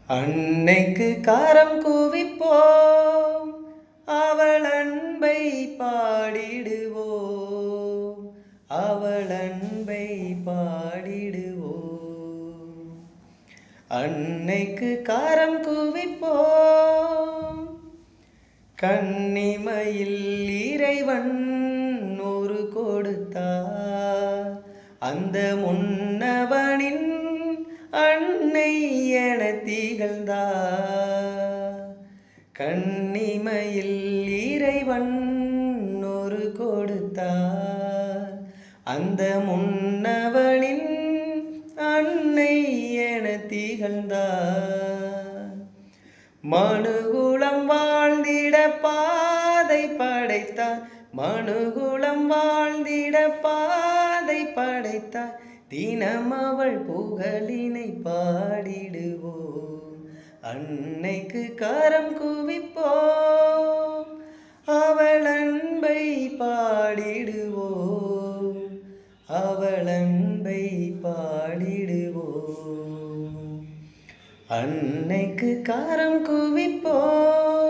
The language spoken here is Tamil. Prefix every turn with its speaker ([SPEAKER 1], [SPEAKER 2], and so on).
[SPEAKER 1] அன்னைக்கு காரம் குவிப்போம், அவள் அன்பை பாடிடுவோம், அவள் அன்பை பாடிடுவோம். அன்னைக்கு காரம் குவிப்போம், கன்னிமையில் இறைவன் ஒரு கொடுத்தார், அந்த முன்னவனின் அன்னை என திகழ்ந்தார். கன்னிமையில் இறைவன் ஒரு கொடுத்தார், அந்த முன்னவனின் அன்னை என திகழ்ந்தார். மனுகுலம் வாழ்ந்திட பாதை படைத்தார், மனுகுலம் வாழ்ந்திட பாதை படைத்தார். தினம் அவள் புகழினை பாடிடுவோம், அன்னைக்கு கரம் குவிப்போம், அவள் அன்பை பாடிடுவோம், அவள் அன்பை பாடிடுவோம். அன்னைக்கு கரம் குவிப்போம்.